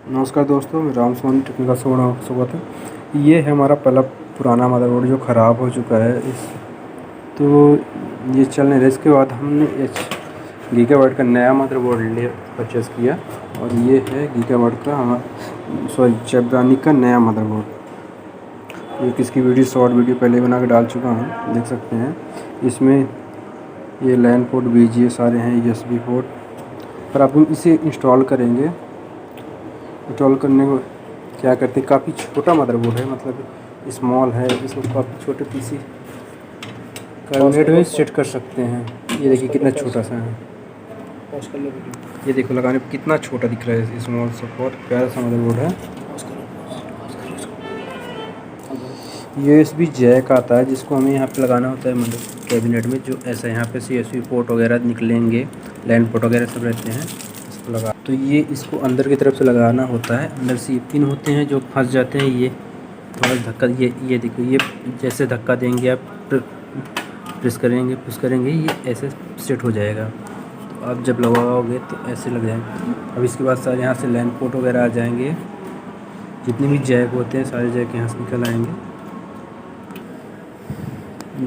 नमस्कार दोस्तों, मैं राम सोनी टेक्निकल से बड़ा स्वागत है। ये है हमारा पहला पुराना मदरबोर्ड जो ख़राब हो चुका है। तो ये चलने रहे, इसके बाद हमने गीगाबाइट का नया मदरबोर्ड परचेज़ किया। और ये है गीगाबाइट का जेब्रानिक का नया मदरबोर्ड। ये किसकी वीडियो शॉर्ट वीडियो पहले बना के डाल चुका हूँ, देख सकते हैं। इसमें ये लैन पोर्ट VGA सारे हैं, USB पोर्ट। पर आप इसे इंस्टॉल करेंगे, इंस्टॉल करने को क्या करते हैं, काफ़ी छोटा मदरबोर्ड है, मतलब स्मॉल है। इसको काफ़ी छोटे पीसी कैबिनेट में सेट कर सकते हैं। ये देखिए कितना छोटा सा है। ये देखो लगाने पे कितना छोटा दिख रहा है। स्मॉल सा बहुत प्यारा सा मदरबोर्ड है। USB जैक आता है जिसको हमें यहाँ पे लगाना होता है मतलब कैबिनेट में, जो ऐसा यहाँ पे CSV पोर्ट वगैरह निकलेंगे, लैन पोर्ट वगैरह सब रहते हैं। इसको लगा तो ये इसको अंदर की तरफ से लगाना होता है। अंदर से ये पिन होते हैं जो फंस जाते हैं। ये थोड़ा धक्का, ये देखो, ये जैसे धक्का देंगे आप, प्रेस करेंगे पुश करेंगे, ये ऐसे सेट हो जाएगा। तो आप जब लगाओगे तो ऐसे लग जाएंगे। अब इसके बाद सारे यहाँ से लैन पोर्ट वगैरह आ जाएंगे। जितने भी जैक होते हैं सारे जैक यहाँ से निकल आएंगे।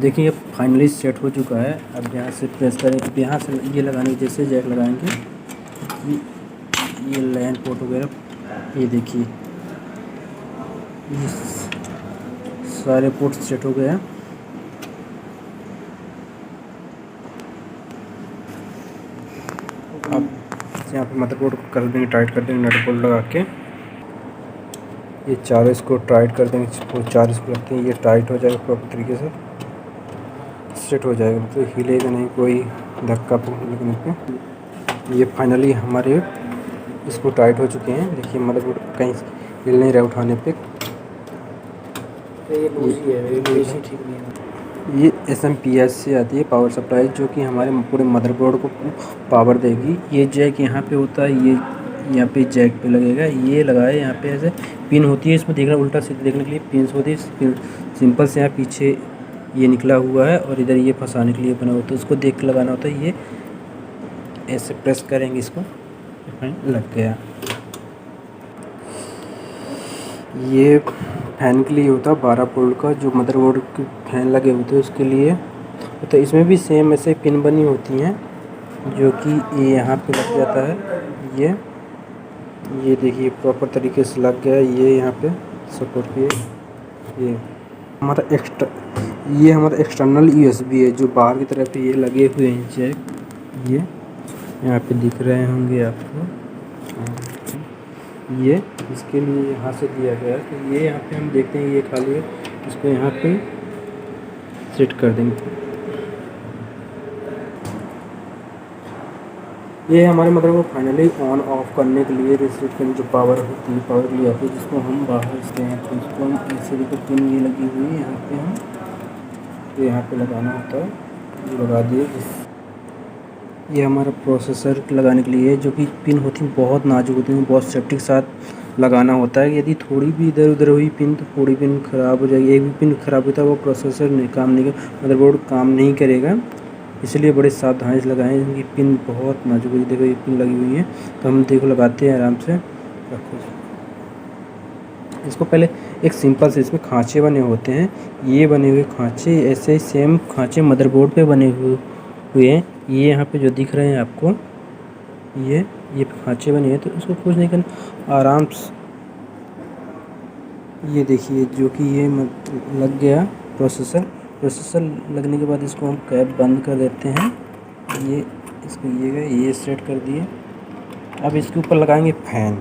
देखिए अब फाइनली सेट हो चुका है। अब यहाँ से प्रेस करें, अब यहाँ से ये लगाने जैसे जैक लगाएंगे, ये लैन पोर्ट वगैरह, ये देखिए ये सारे पोर्ट सेट हो गए हैं। अब यहाँ पे मदरबोर्ड को कर देंगे, टाइट कर देंगे नट बोल्ट लगा के। ये चारों इसको टाइट कर देंगे, चार इसको लगते हैं, ये टाइट हो जाएगा प्रॉपर तरीके से सेट हो जाएगा, मतलब तो हिलेगा नहीं कोई धक्का लगने पे। ये फाइनली हमारे इसको टाइट हो चुके हैं। देखिए मदरबोर्ड कहीं हिल नहीं रहा उठाने पे। ये SMPS से आती है पावर सप्लाई, जो कि हमारे पूरे मदरबोर्ड को पावर देगी। ये जैक यहाँ पे होता है, ये यहाँ पे जैक पे लगेगा। ये लगाए यहाँ पे ऐसे पिन होती है, इसमें देखना उल्टा सीधा देखने के लिए पिन्स होती है। सिंपल से यहाँ पीछे ये निकला हुआ है और इधर ये फंसाने के लिए बना होता है। उसको देख के लगाना होता है। ये ऐसे प्रेस करेंगे, इसको लग गया। ये फैन के लिए होता है 12 वोल्ट का, जो मदरबोर्ड के फैन लगे होते हैं उसके लिए तो इसमें भी सेम ऐसे पिन बनी होती हैं, जो कि ये यहाँ पे लग जाता है। ये देखिए प्रॉपर तरीके से लग गया। ये यहाँ पे सपोर्ट किए। ये हमारा एक्सटर्नल USB है, जो बाहर की तरफ ये लगे हुए हैं जैक। ये यहाँ पे दिख रहे होंगे आपको। ये इसके लिए यहाँ से दिया गया है। तो ये यहाँ पे हम देखते हैं ये खाली है, इसको यहाँ पे सेट कर देंगे। ये हमारे मदरबोर्ड को फाइनली ऑन ऑफ करने के लिए रिसेट करने जो पावर होती है, पावर के लिए आती है, जिसको हम बाहर से हैं तो इसको हम ऐसे देखो पिन ये लगी हुई है यहाँ पे, हम तो यहाँ पे लगाना होता है। ये लगा दिए। ये हमारा प्रोसेसर लगाने के लिए, जो कि पिन होती है बहुत नाजुक होती है, बहुत सेफ्टी के साथ लगाना होता है। यदि थोड़ी भी इधर उधर हुई पिन तो पूरी पिन ख़राब हो जाएगी। एक भी पिन ख़राब होता है वो प्रोसेसर नहीं काम नहीं कर, मदरबोर्ड काम नहीं करेगा। इसलिए बड़े सावधानी से लगाएं, इनकी पिन बहुत नाजुक है। देखो ये पिन लगी हुई है, तो हम देखो लगाते हैं आराम से। रखो इसको पहले एक सिंपल से, इसमें खाँचे बने होते हैं, ये बने हुए खाँचे ऐसे ही सेम खाँचे मदरबोर्ड पे बने हुए हैं। ये यहाँ पे जो दिख रहे हैं आपको, ये खाँचे बने हैं, तो इसको कुछ नहीं करना, आराम से ये देखिए जो कि ये लग गया प्रोसेसर लगने के बाद इसको हम कैप बंद कर देते हैं। ये इसको ये सेट कर दिए। अब इसके ऊपर लगाएंगे फैन।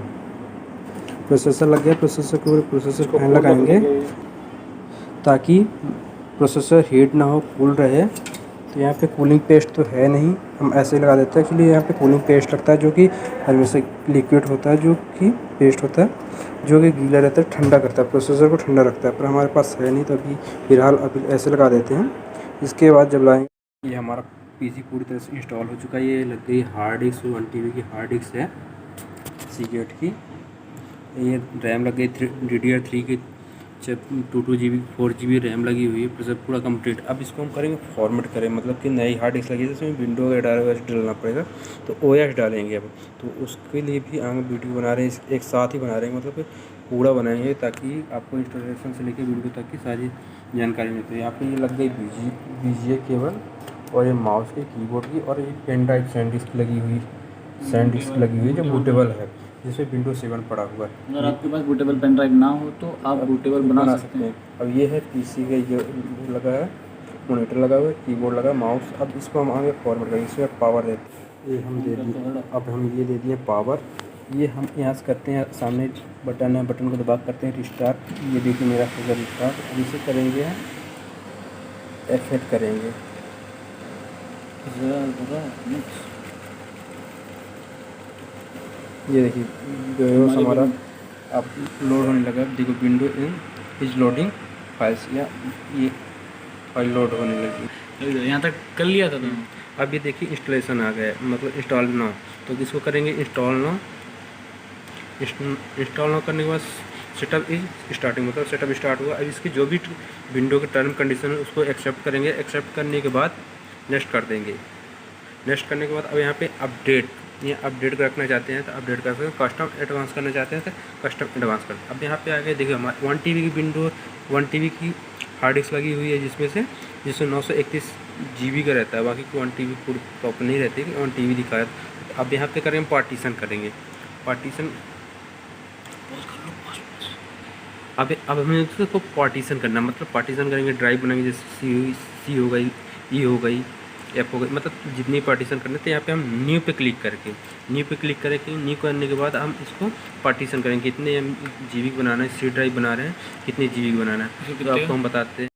प्रोसेसर लग गया, प्रोसेसर के ऊपर प्रोसेसर फैन लगाएंगे ताकि प्रोसेसर हीट ना हो, कूल रहे। तो यहाँ पे कूलिंग पेस्ट तो है नहीं, हम ऐसे ही लगा देते हैं। एक्चुअली यहाँ पे कूलिंग पेस्ट लगता है, जो कि हमेशा लिक्विड होता है, जो कि पेस्ट होता है, जो कि गीला रहता है, ठंडा करता है, प्रोसेसर को ठंडा रखता है। पर हमारे पास है नहीं, तो अभी फिलहाल ऐसे लगा देते हैं। इसके बाद जब लाएंगे, ये हमारा PC पूरी तरह से इंस्टॉल हो चुका है। ये लग गई हार्ड डिस्क, 1 TB की हार्ड डिस्क है Seagate की। ये रैम लग गई DDR3 की 2 GB 4 GB रैम लगी हुई है, प्रोसेसर पूरा कंप्लीट। अब इसको हम करेंगे फॉर्मेट करें, मतलब कि नई हार्ड डिस्क लगी है जिसमें विंडो वगैरह डालना पड़ेगा, तो OS डालेंगे अब। तो उसके लिए भी हम वीडियो बना रहे हैं, एक साथ ही बना रहे हैं, मतलब कि पूरा बनाएंगे ताकि आपको इंस्टॉलेशन से लेकर वीडियो तक की सारी जानकारी मिलती है। यहाँ पे ये लग गई BGA केबल, और ये माउस की, कीबोर्ड की, और ये पेन ड्राइव सैंडिस्क लगी हुई जो बूटेबल है, जिसमें Windows 7 पड़ा हुआ है। अगर आपके पास बूटेबल पेन ड्राइव ना हो तो आप बूटेबल बना सकते हैं। अब ये है PC का, ये लगा है, मॉनिटर लगा हुआ है, कीबोर्ड लगा, माउस। अब इसको हम आगे फॉर्मेट करेंगे, इसमें पावर देते हैं, ये हम दे दिए। अब हम ये दे दिए पावर, ये हम यहाँ से करते हैं, सामने बटन है, बटन को दबा करते हैं रिस्टार्ट। ये देखिए मेरा होगा रिस्टार्ट। अब इसे करेंगे F8 करेंगे। ये देखिए वीडियोस हमारा अब लोड होने लगा। देखो window in is loading files, या ये फाइल लोड होने लगी। यहाँ तक कर लिया था तुमने। अब ये देखिए इंस्टॉलेशन आ गया, मतलब इंस्टॉल नाउ। तो किसको करेंगे इंस्टॉल नाउ। इंस्टॉल नाउ करने के बाद सेटअप इज स्टार्टिंग, मतलब सेटअप स्टार्ट हुआ। अब इसकी जो भी विंडो के टर्म कंडीशन है उसको एक्सेप्ट करेंगे। एक्सेप्ट करने के बाद नेक्स्ट कर देंगे। नेक्स्ट करने के बाद अब यहाँ पे अपडेट, ये अपडेट रखना चाहते हैं तो अपडेट कर सकते हैं। कस्टम एडवांस करना चाहते हैं तो कस्टम एडवांस कर। अब यहाँ पे आगे देखिए हमारे 1 TB की विंडो, 1 TB की हार्ड डिस्क लगी हुई है, जिसमें 931 GB का रहता है, बाकी 1 TB पूरी प्रॉपर नहीं रहती, 1 TB दिखाया। तो अब यहाँ पे करेंगे पार्टीशन करेंगे। पार्टीशन अब हमें इसको पार्टीशन करना, मतलब पार्टीशन करेंगे, ड्राइव बनाएंगे, जैसे C हो गई, E हो गई, F हो गई, मतलब जितनी पार्टीशन करने। तो यहाँ पे हम न्यू पे क्लिक करके न्यू करने के बाद हम इसको पार्टीशन करेंगे। कितने GB बनाना है, C ड्राइव बना रहे हैं, कितने GB बनाना है तो आपको हम बताते हैं।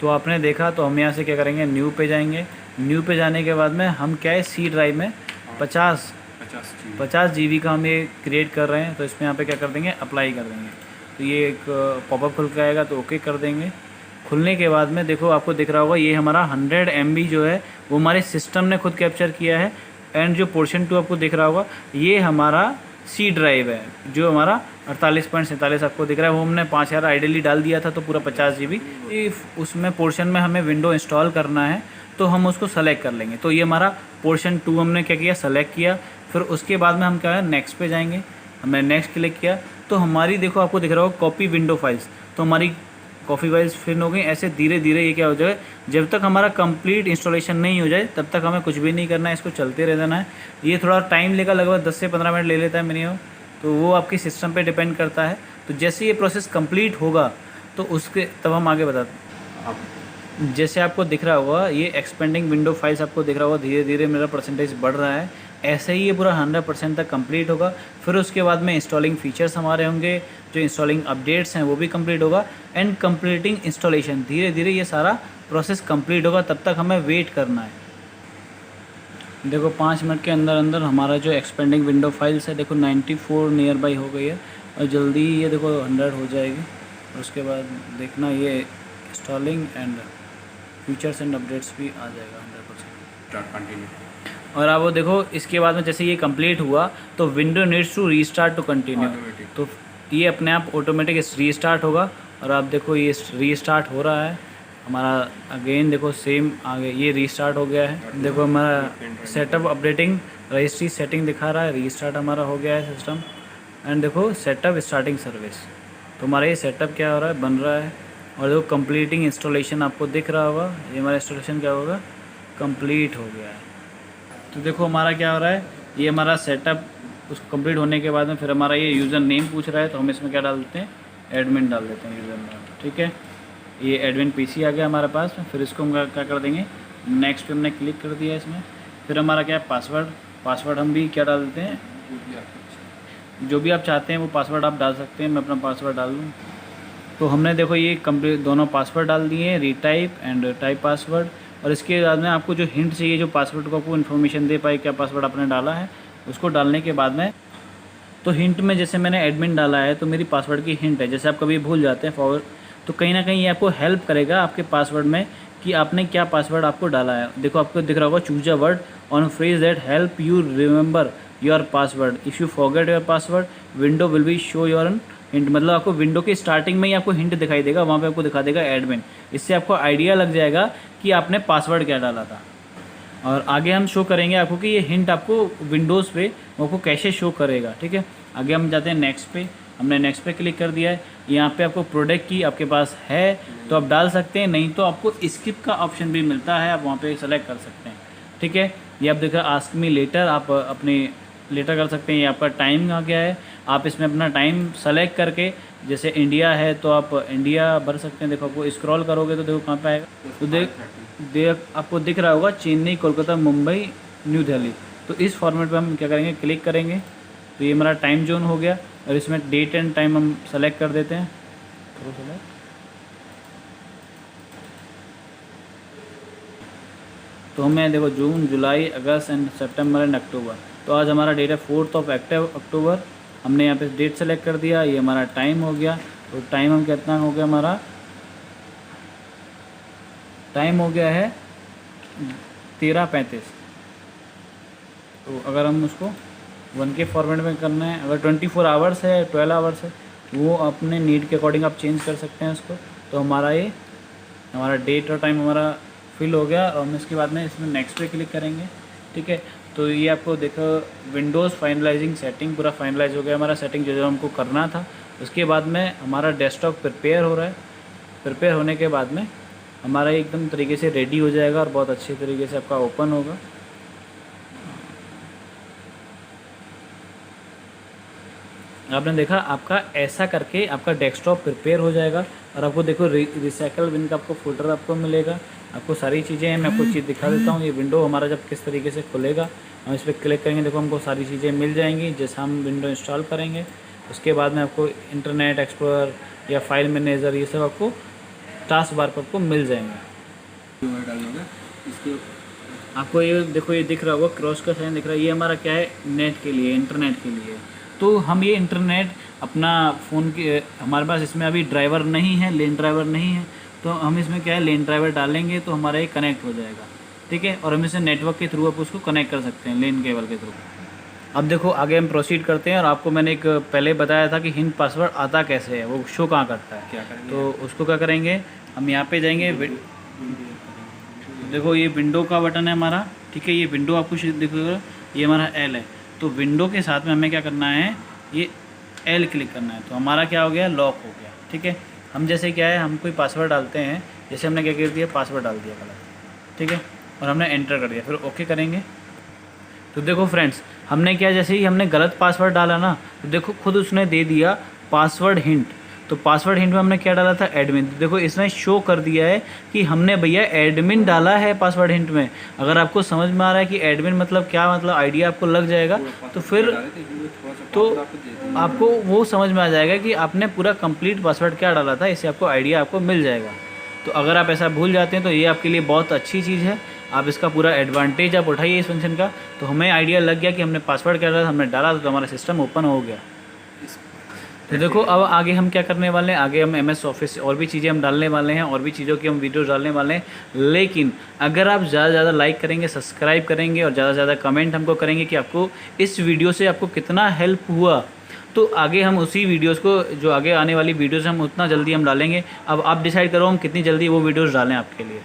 तो आपने देखा, तो हम यहाँ से क्या करेंगे, न्यू पे जाएंगे। न्यू पे जाने के बाद में हम क्या है, C ड्राइव में 50 GB का हम ये क्रिएट कर रहे हैं। तो इसमें यहाँ पे क्या कर देंगे, अप्लाई कर देंगे। तो ये एक पॉपअप खुल के आएगा, तो ओके कर देंगे। खुलने के बाद में देखो आपको दिख रहा होगा, ये हमारा 100 MB जो है वो हमारे सिस्टम ने खुद कैप्चर किया है। एंड जो पोर्शन 2 आपको दिख रहा होगा, ये हमारा C ड्राइव है, जो हमारा 48.47 आपको दिख रहा है। वो हमने 5000 आइडियली डाल दिया था, तो पूरा 50 GB। उसमें पोर्शन में हमें विंडो इंस्टॉल करना है, तो हम उसको सेलेक्ट कर लेंगे। तो ये हमारा पोर्शन 2 हमने क्या किया, सेलेक्ट किया। फिर उसके बाद में हम क्या है, नेक्स्ट पे जाएंगे। हमने नेक्स्ट क्लिक किया, तो हमारी देखो आपको दिख रहा होगा कॉपी विंडो फाइल्स, तो हमारी कॉपी फाइल्स फिल हो गई। ऐसे धीरे धीरे ये क्या हो जाए, जब तक हमारा कंप्लीट इंस्टॉलेशन नहीं हो जाए तब तक हमें कुछ भी नहीं करना है, इसको चलते रह जाना है। ये थोड़ा टाइम लेगा, लगभग 10 से 15 मिनट ले लेता है मिनिमम, तो वो आपके सिस्टम पे डिपेंड करता है। तो जैसे ये प्रोसेस कंप्लीट होगा तो उसके तब हम आगे बताते हैं। जैसे आपको दिख रहा होगा, ये एक्सपेंडिंग विंडो फाइल्स आपको दिख रहा होगा, धीरे धीरे मेरा परसेंटेज बढ़ रहा है। ऐसे ही ये पूरा 100% तक कंप्लीट होगा। फिर उसके बाद में इंस्टॉलिंग फीचर्स हमारे होंगे, जो इंस्टॉलिंग अपडेट्स हैं वो भी कंप्लीट होगा। एंड कंप्लीटिंग इंस्टॉलेशन, धीरे धीरे ये सारा प्रोसेस कंप्लीट होगा, तब तक हमें वेट करना है। देखो 5 मिनट के अंदर अंदर हमारा जो एक्सपेंडिंग विंडो फाइल्स है, देखो 94 नियर बाई हो गई है, और जल्दी ये देखो 100 हो जाएगी। और उसके बाद देखना ये installing and features and updates भी आ जाएगा 100%। कंटिन्यू। और अब वो देखो, इसके बाद में जैसे ये कंप्लीट हुआ तो window needs to restart to continue, तो ये अपने आप ऑटोमेटिक रीस्टार्ट होगा। और आप देखो ये रीस्टार्ट हो रहा है हमारा। अगेन देखो सेम आगे ये रीस्टार्ट हो गया है। देखो हमारा सेटअप अपडेटिंग रजिस्ट्री सेटिंग दिखा रहा है, रीस्टार्ट हमारा हो गया है सिस्टम। एंड देखो सेटअप स्टार्टिंग सर्विस, तो हमारा ये सेटअप क्या हो रहा है, बन रहा है। और देखो कंप्लीटिंग इंस्टॉलेशन आपको दिख रहा होगा, ये हमारा इंस्टॉलेशन क्या होगा, कंप्लीट हो गया है। तो देखो हमारा क्या हो रहा है, ये हमारा सेटअप उसको कंप्लीट होने के बाद में फिर हमारा ये यूज़र नेम पूछ रहा है, तो हम इसमें क्या डाल देते हैं, एडमिन डाल देते हैं यूज़र नेम। ठीक है, ये एडमिन PC आ गया हमारे पास। फिर इसको हम क्या कर देंगे, नेक्स्ट पे हमने क्लिक कर दिया इसमें। फिर हमारा क्या है, पासवर्ड हम भी क्या डाल देते हैं, जो भी आप चाहते हैं वो पासवर्ड आप डाल सकते हैं। मैं अपना पासवर्ड डाल दूँ। तो हमने देखो ये कंप्लीट दोनों पासवर्ड डाल दिए हैं, रीटाइप एंड टाइप पासवर्ड। और इसके बाद में आपको जो हिंट चाहिए, जो पासवर्ड को आपको इन्फॉर्मेशन दे पाए क्या पासवर्ड आपने डाला है, उसको डालने के बाद में तो हिंट में जैसे मैंने एडमिन डाला है तो मेरी पासवर्ड की हिंट है। जैसे आप कभी भूल जाते हैं फॉरवर्ड, तो कहीं ना कहीं ये आपको हेल्प करेगा आपके पासवर्ड में कि आपने क्या पासवर्ड आपको डाला है। देखो आपको दिख रहा होगा, choose a word on phrase that help you remember your password. If you forget your password, window will be show your hint मतलब आपको विंडो की स्टार्टिंग में ही आपको हिंट दिखाई देगा, वहाँ पे आपको दिखा देगा एडमिन। इससे आपको आइडिया लग जाएगा कि आपने पासवर्ड क्या डाला था। और आगे हम शो करेंगे आपको कि ये हिंट आपको विंडोज़ पे वो आपको कैसे शो करेगा, ठीक है। आगे हम जाते हैं नेक्स्ट पे। हमने नेक्स्ट पे क्लिक कर दिया है। यहाँ पे आपको प्रोडक्ट की आपके पास है तो आप डाल सकते हैं, नहीं तो आपको स्किप का ऑप्शन भी मिलता है, आप वहाँ पे सेलेक्ट कर सकते हैं, ठीक है। ये आप देख रहे आस्क मी लेटर, आप अपने लेटर कर सकते हैं। ये आपका टाइम आ गया है, आप इसमें अपना टाइम सेलेक्ट करके, जैसे इंडिया है तो आप इंडिया भर सकते हैं। देखो आपको स्क्रॉल करोगे तो देखो कहाँ पे आएगा, तो देख आपको दिख रहा होगा चेन्नई, कोलकाता, मुंबई, न्यू दिल्ली। तो इस फॉर्मेट पे हम क्या करेंगे, क्लिक करेंगे तो ये हमारा टाइम जोन हो गया। और इसमें डेट एंड टाइम हम सेलेक्ट कर देते हैं, तो हमें देखो जून, जुलाई, अगस्त एंड सितंबर एंड अक्टूबर। तो आज हमारा डेट है 4 अक्टूबर। हमने यहाँ पे डेट सेलेक्ट कर दिया, ये हमारा टाइम हो गया। तो टाइम हम कितना हो गया, हमारा टाइम हो गया है 13:35। तो अगर हम उसको 1 के फॉर्मेट में करना है, अगर 24 आवर्स है, 12 आवर्स है, वो अपने नीड के अकॉर्डिंग आप चेंज कर सकते हैं उसको। तो हमारा डेट और टाइम हमारा फिल हो गया। और हम इसके बाद में इसमें नेक्स्ट पे क्लिक करेंगे, ठीक है। तो ये आपको देखो विंडोज़ फाइनलाइजिंग सेटिंग पूरा फाइनलाइज हो गया हमारा सेटिंग, जो हमको करना था। उसके बाद में हमारा डेस्कटॉप प्रिपेयर हो रहा है। प्रिपेयर होने के बाद में हमारा एकदम तरीके से रेडी हो जाएगा और बहुत अच्छे तरीके से आपका ओपन होगा। आपने देखा आपका ऐसा करके आपका डेस्कटॉप प्रिपेयर हो जाएगा। और आपको देखो रिसाइकल बिन का आपको फोल्डर आपको मिलेगा, आपको सारी चीज़ें हैं। मैं आपको चीज़ दिखा देता हूँ। ये विंडो हमारा जब किस तरीके से खुलेगा, हम इस पर क्लिक करेंगे, देखो हमको सारी चीज़ें मिल जाएंगी। जैसे हम विंडो इंस्टॉल करेंगे उसके बाद में आपको इंटरनेट एक्सप्लोरर या फाइल मैनेजर ये सब आपको टास्क बार पर आपको मिल जाएंगे। आपको ये देखो ये दिख रहा होगा क्रॉस का साइन दिख रहा है, ये हमारा क्या है, नेट के लिए, इंटरनेट के लिए। तो हम ये इंटरनेट अपना फ़ोन के, हमारे पास इसमें अभी ड्राइवर नहीं है, लेन ड्राइवर नहीं है, तो हम इसमें क्या है लेन ड्राइवर डालेंगे तो हमारा ये कनेक्ट हो जाएगा, ठीक है। और हम इसे नेटवर्क के थ्रू आप उसको कनेक्ट कर सकते हैं लेन केबल के थ्रू। अब देखो आगे हम प्रोसीड करते हैं। और आपको मैंने एक पहले बताया था कि हिंट पासवर्ड आता कैसे है, वो शो कहाँ करता है, क्या करेंगे तो उसको क्या करेंगे, हम यहाँ पे जाएंगे। देखो ये विंडो का बटन है हमारा, ठीक है। ये विंडो आपको देखो ये हमारा एल है, तो विंडो के साथ में हमें क्या करना है, ये एल क्लिक करना है। तो हमारा क्या हो गया, लॉक हो गया, ठीक है। हम जैसे क्या है, हम कोई पासवर्ड डालते हैं, जैसे हमने क्या कर दिया, पासवर्ड डाल दिया गलत, ठीक है, और हमने एंटर कर दिया, फिर ओके करेंगे। तो देखो फ्रेंड्स, हमने क्या, जैसे ही हमने गलत पासवर्ड डाला ना, तो देखो खुद उसने दे दिया पासवर्ड हिंट। तो पासवर्ड हिंट में हमने क्या डाला था, एडमिन। तो देखो इसने शो कर दिया है कि हमने भैया एडमिन डाला है पासवर्ड हिंट में। अगर आपको समझ में आ रहा है कि एडमिन मतलब क्या, मतलब आइडिया आपको लग जाएगा, तो फिर तो आपको वो समझ में आ जाएगा कि आपने पूरा कंप्लीट पासवर्ड क्या डाला था, इससे आपको आइडिया आपको मिल जाएगा। तो अगर आप ऐसा भूल जाते हैं तो ये आपके लिए बहुत अच्छी चीज़ है, आप इसका पूरा एडवांटेज आप उठाइए इस फंक्शन का। तो हमें आइडिया लग गया कि हमने पासवर्ड क्या डाला, हमने डाला तो हमारा सिस्टम ओपन हो गया। तो देखो अब आगे हम क्या करने वाले हैं, आगे हम MS ऑफिस और भी चीज़ें हम डालने वाले हैं, और भी चीज़ों की हम वीडियो डालने वाले हैं। लेकिन अगर आप ज़्यादा से ज़्यादा लाइक करेंगे, सब्सक्राइब करेंगे और ज़्यादा से ज़्यादा कमेंट हमको करेंगे कि आपको इस वीडियो से आपको कितना हेल्प हुआ, तो आगे हम उसी वीडियोज़ को, जो आगे आने वाली वीडियोज़ हम उतना जल्दी हम डालेंगे। अब आप डिसाइड करो हम कितनी जल्दी वो वीडियोज़ डालें आपके लिए।